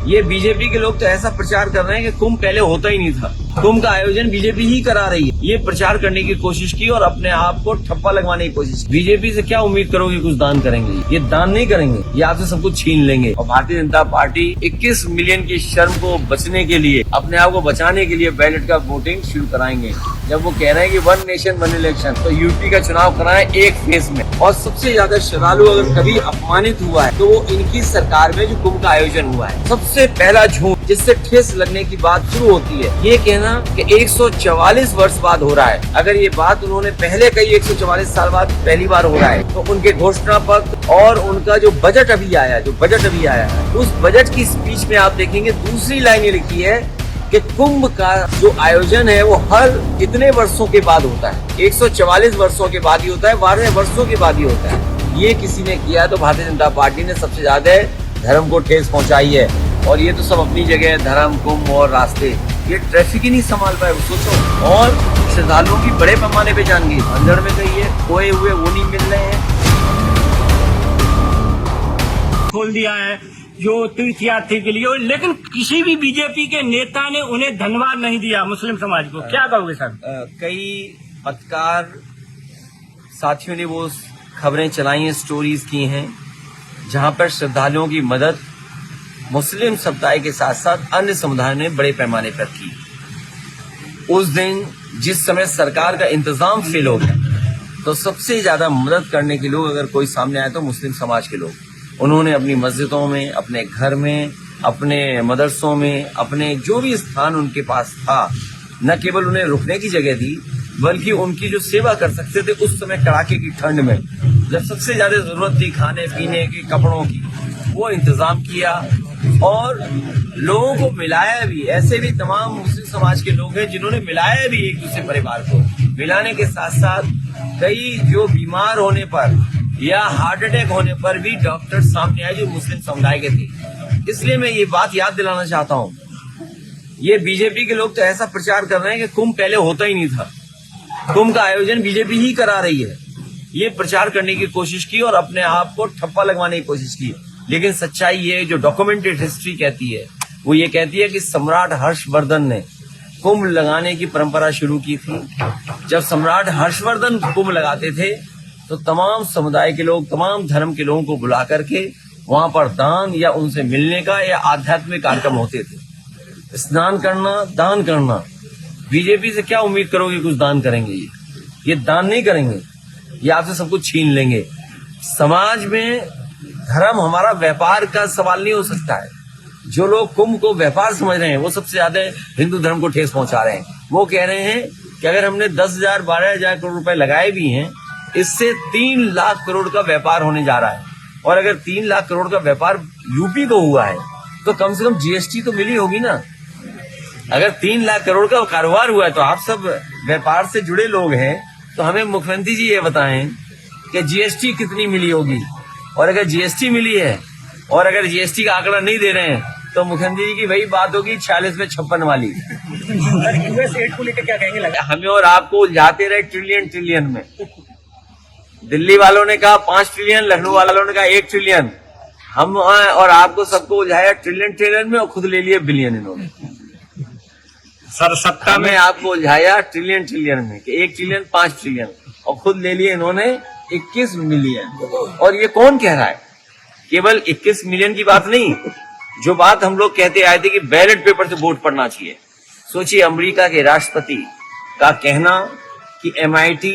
ये बीजेपी के लोग तो ऐसा प्रचार कर रहे हैं कि कुंभ पहले होता ही नहीं था। कुंभ का आयोजन बीजेपी ही करा रही है। ये प्रचार करने की कोशिश की और अपने आप को ठप्पा लगवाने की कोशिश की। बीजेपी से क्या उम्मीद करोगे कुछ दान करेंगे? ये दान नहीं करेंगे, ये आपसे सब कुछ छीन लेंगे। और भारतीय जनता पार्टी 21 मिलियन की शर्म को बचने के लिए, अपने आप को बचाने के लिए बैलेट का वोटिंग शुरू कराएंगे। जब वो कह रहे हैं कि 1 नेशन 1 इलेक्शन, तो यूपी का चुनाव कराएं एक फेज में। और सबसे ज्यादा श्रद्धालु अगर कभी अपमानित हुआ है तो वो इनकी सरकार में जो कुंभ का आयोजन हुआ है। सबसे पहला झूठ जिससे ठेस लगने की बात शुरू होती है, ये कहना कि 144 वर्ष बाद हो रहा है। अगर ये बात उन्होंने पहले कही 144 साल बाद पहली बार हो रहा है, तो उनके घोषणा पत्र और उनका जो बजट अभी आया है, उस बजट की स्पीच में आप देखेंगे दूसरी लाइन ये लिखी है कि कुंभ का जो आयोजन है वो हर इतने वर्षों के बाद होता है। 144 वर्षों के बाद ही होता है, 12 वर्षों के बाद ही होता है। ये किसी ने किया तो भारतीय जनता पार्टी ने सबसे ज्यादा धर्म को ठेस पहुंचाई है। और ये तो सब अपनी जगह धर्म, कुंभ और रास्ते, ये ट्रैफिक ही नहीं संभाल पाए, सोचो। और श्रद्धालुओं की बड़े पैमाने पे जान गई, अंधड़ में गई है, खोए हुए वो नहीं मिल रहे हैं। खोल दिया है जो तीर्थयात्री के लिए, लेकिन किसी भी बीजेपी के नेता ने उन्हें धन्यवाद नहीं दिया मुस्लिम समाज को। क्या कहोगे सर? कई पत्रकार साथियों ने वो खबरें चलाई हैं, स्टोरीज की हैं, जहां पर श्रद्धालुओं की मदद मुस्लिम समुदाय के साथ साथ अन्य समुदायों ने बड़े पैमाने पर की। उस दिन जिस समय सरकार का इंतजाम फेल हो गया, तो सबसे ज्यादा मदद करने के लोग अगर कोई सामने आए तो मुस्लिम समाज के लोग। उन्होंने अपनी मस्जिदों में, अपने घर में, अपने मदरसों में, अपने जो भी स्थान उनके पास था, न केवल उन्हें रुकने की जगह दी, बल्कि उनकी जो सेवा कर सकते थे उस समय कड़ाके की ठंड में, जब सबसे ज्यादा जरूरत थी खाने पीने की, कपड़ों की, वो इंतजाम किया। और लोगों को मिलाया भी। ऐसे भी तमाम मुस्लिम समाज के लोग हैं जिन्होंने मिलाया भी एक दूसरे परिवार को। मिलाने के साथ साथ कई जो बीमार होने पर या हार्ट अटैक होने पर भी डॉक्टर सामने आए जो मुस्लिम समुदाय के थे। इसलिए मैं ये बात याद दिलाना चाहता हूँ, ये बीजेपी के लोग तो ऐसा प्रचार कर रहे हैं कि कुंभ पहले होता ही नहीं था। कुंभ का आयोजन बीजेपी ही करा रही है। ये प्रचार करने की कोशिश की और अपने आप को ठप्पा लगवाने की कोशिश की। लेकिन सच्चाई ये जो डॉक्यूमेंटेड हिस्ट्री कहती है, वो ये कहती है कि सम्राट हर्षवर्धन ने कुंभ लगाने की परंपरा शुरू की थी। जब सम्राट हर्षवर्धन कुंभ लगाते थे तो तमाम समुदाय के लोग, तमाम धर्म के लोगों को बुला करके वहां पर दान या उनसे मिलने का या आध्यात्मिक कार्यक्रम होते थे। स्नान करना, दान करना। बीजेपी से क्या उम्मीद करोगे कुछ दान करेंगे? ये दान नहीं करेंगे, ये आपसे सब कुछ छीन लेंगे। समाज में धर्म हमारा व्यापार का सवाल नहीं हो सकता है। जो लोग कुंभ को व्यापार समझ रहे हैं वो सबसे ज्यादा हिंदू धर्म को ठेस पहुंचा रहे हैं। वो कह रहे हैं कि अगर हमने 10,000 12,000 करोड़ रुपए लगाए भी हैं, इससे 3 लाख करोड़ का व्यापार होने जा रहा है। और अगर 3 लाख करोड़ का व्यापार यूपी को हुआ है तो कम से कम जीएसटी तो मिली होगी ना। अगर 3 लाख करोड़ का कारोबार हुआ है तो आप सब व्यापार से जुड़े लोग हैं, तो हमें मुख्यमंत्री जी ये बताएं कि जीएसटी कितनी मिली होगी। और अगर जीएसटी मिली है और अगर जीएसटी का आंकड़ा नहीं दे रहे हैं तो मुख्यमंत्री जी की वही बात होगी 46 में 56 वाली। यूएस एड को लेकर क्या कहेंगे? हमें और आपको उलझाते रहे ट्रिलियन में। दिल्ली वालों ने कहा 5 ट्रिलियन, लखनऊ वालों ने कहा 1 ट्रिलियन। हम और आपको सबको उलझाया ट्रिलियन में और खुद ले लिए बिलियन इन्होंने। सर सत्ता में आपको उलझाया ट्रिलियन में कि 1 ट्रिलियन 5 ट्रिलियन और खुद ले लिए इन्होंने 21 मिलियन। और ये कौन कह रहा है? केवल 21 मिलियन की बात नहीं, जो बात हम लोग कहते आए थे कि बैलेट पेपर से वोट पड़ना चाहिए। सोचिए, अमेरिका के राष्ट्रपति का कहना कि MIT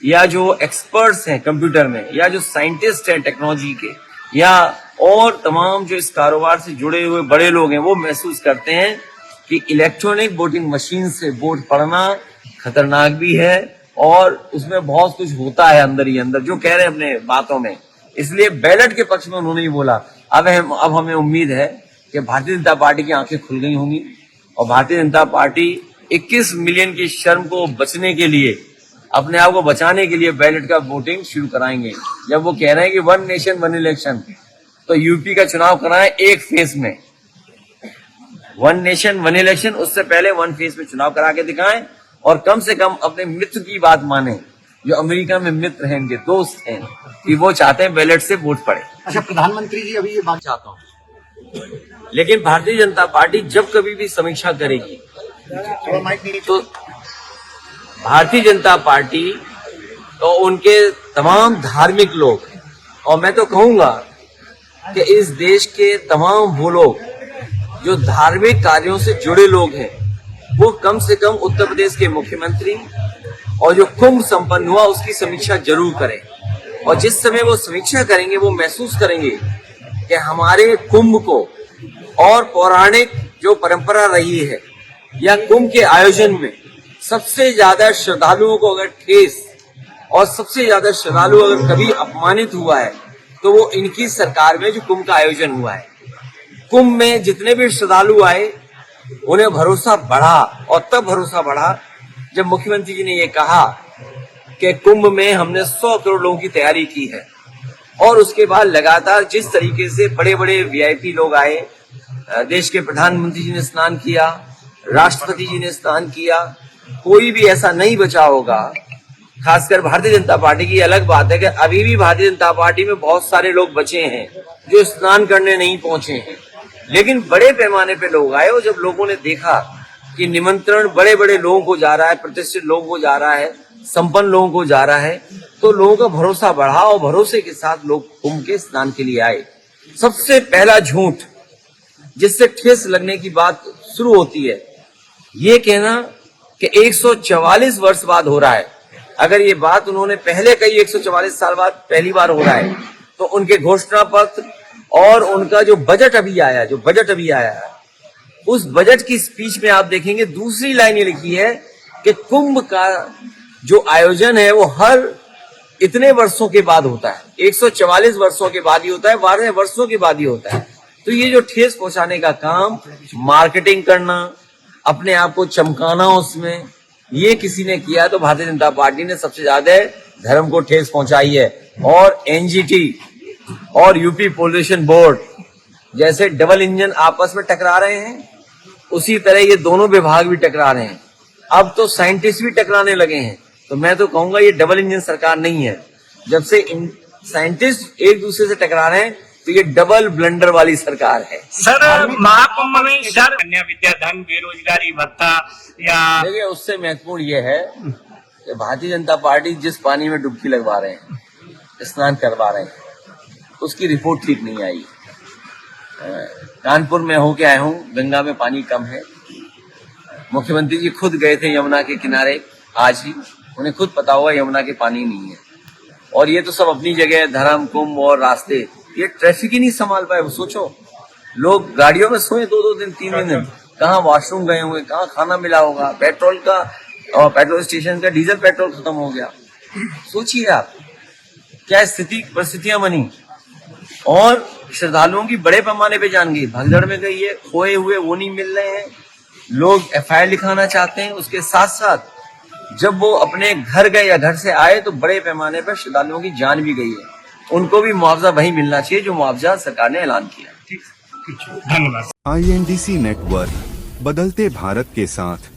या जो एक्सपर्ट्स हैं कंप्यूटर में, या जो साइंटिस्ट हैं टेक्नोलॉजी के, या और तमाम जो इस कारोबार से जुड़े हुए बड़े लोग हैं, वो महसूस करते हैं कि इलेक्ट्रॉनिक वोटिंग मशीन से वोट पड़ना खतरनाक भी है और उसमें बहुत कुछ होता है अंदर ही अंदर, जो कह रहे हैं अपने बातों में। इसलिए बैलेट के पक्ष में उन्होंने ही बोला। अब हमें उम्मीद है कि भारतीय जनता पार्टी की आंखें खुल गई होंगी और भारतीय जनता पार्टी 21 मिलियन की शर्म को बचने के लिए, अपने आप को बचाने के लिए बैलेट का वोटिंग शुरू कराएंगे। जब वो कह रहे हैं कि 1 नेशन 1 इलेक्शन, तो यूपी का चुनाव कराएं एक फेज में। 1 नेशन 1 इलेक्शन, उससे पहले 1 फेज में चुनाव करा के दिखाएं और कम से कम अपने मित्र की बात माने, जो अमेरिका में मित्र हैं, इनके दोस्त हैं, कि वो चाहते हैं बैलेट से वोट पड़े। अच्छा, प्रधानमंत्री जी अभी ये बात चाहता हूँ लेकिन भारतीय जनता पार्टी जब कभी भी समीक्षा करेगी तो भारतीय जनता पार्टी तो उनके तमाम धार्मिक लोग, और मैं तो कहूंगा कि इस देश के तमाम वो लोग जो धार्मिक कार्यों से जुड़े लोग हैं, वो कम से कम उत्तर प्रदेश के मुख्यमंत्री और जो कुंभ संपन्न हुआ उसकी समीक्षा जरूर करें। और जिस समय वो समीक्षा करेंगे वो महसूस करेंगे कि हमारे कुंभ को और पौराणिक जो परंपरा रही है या कुंभ के आयोजन में सबसे ज्यादा श्रद्धालुओं को अगर ठेस और सबसे ज्यादा श्रद्धालु अगर कभी अपमानित हुआ है तो वो इनकी सरकार में जो कुंभ का आयोजन हुआ है। कुंभ में जितने भी श्रद्धालु आए उन्हें भरोसा बढ़ा, और तब भरोसा बढ़ा जब मुख्यमंत्री जी ने ये कहा कि कुंभ में हमने 100 करोड़ लोगों की तैयारी की है। और उसके बाद लगातार जिस तरीके से बड़े बड़े वीआईपी लोग आए, देश के प्रधानमंत्री जी ने स्नान किया, राष्ट्रपति जी ने स्नान किया, कोई भी ऐसा नहीं बचा होगा। खासकर भारतीय जनता पार्टी की अलग बात है कि अभी भी भारतीय जनता पार्टी में बहुत सारे लोग बचे हैं जो स्नान करने नहीं पहुंचे हैं, लेकिन बड़े पैमाने पे लोग आए। और जब लोगों ने देखा कि निमंत्रण बड़े बड़े लोगों को जा रहा है, प्रतिष्ठित लोगों को जा रहा है, संपन्न लोगों को जा रहा है, तो लोगों का भरोसा बढ़ा और भरोसे के साथ लोग कुंभ के स्नान के लिए आए। सबसे पहला झूठ जिससे ठेस लगने की बात शुरू होती है, ये कहना कि 144 वर्ष बाद हो रहा है। अगर ये बात उन्होंने पहले कही 144 साल बाद पहली बार हो रहा है, तो उनके घोषणा पत्र और उनका जो बजट अभी आया है, उस बजट की स्पीच में आप देखेंगे दूसरी लाइन ये लिखी है कि कुंभ का जो आयोजन है वो हर इतने वर्षों के बाद होता है, 144 वर्षों के बाद ही होता है, 12 वर्षों के बाद ही होता है। तो ये जो ठेस पहुंचाने का काम, मार्केटिंग करना, अपने आप को चमकाना, उसमें ये किसी ने किया तो भारतीय जनता पार्टी ने सबसे ज्यादा धर्म को ठेस पहुंचाई है। और एनजीटी और यूपी पॉल्यूशन बोर्ड जैसे डबल इंजन आपस में टकरा रहे हैं, उसी तरह ये दोनों विभाग भी टकरा रहे हैं। अब तो साइंटिस्ट भी टकराने लगे हैं। तो मैं तो कहूंगा ये डबल इंजन सरकार नहीं है। जब से साइंटिस्ट एक दूसरे से टकरा रहे हैं तो ये डबल ब्लंडर वाली सरकार है। सर, महाकुंभ में सर कन्या विद्याधन, बेरोजगारी भत्ता या देखिए, उससे महत्वपूर्ण ये है कि भारतीय जनता पार्टी जिस पानी में डुबकी लगवा रहे हैं, स्नान करवा रहे हैं, उसकी रिपोर्ट ठीक नहीं आई। कानपुर में होके आया हूँ, गंगा में पानी कम है। मुख्यमंत्री जी खुद गए थे यमुना के किनारे आज ही, उन्हें खुद पता हुआ यमुना के पानी नहीं है। और ये तो सब अपनी जगह, धर्म, कुंभ और रास्ते, ये ट्रैफिक ही नहीं संभाल पाए। सोचो, लोग गाड़ियों में सोए 2-2 दिन, 3 दिन, कहाँ वॉशरूम गए होंगे, कहाँ खाना मिला होगा, पेट्रोल का और पेट्रोल स्टेशन का डीजल पेट्रोल खत्म हो गया। सोचिए आप क्या परिस्थितियां बनी। और श्रद्धालुओं की बड़े पैमाने पे जान गई, भगदड़ में गई है, खोए हुए वो नहीं मिल रहे हैं, लोग एफआईआर लिखाना चाहते हैं। उसके साथ साथ जब वो अपने घर गए या घर से आए तो बड़े पैमाने पर श्रद्धालुओं की जान भी गई है। उनको भी मुआवजा वही मिलना चाहिए जो मुआवजा सरकार ने ऐलान किया। धन्यवाद। INDC नेटवर्क, बदलते भारत के साथ।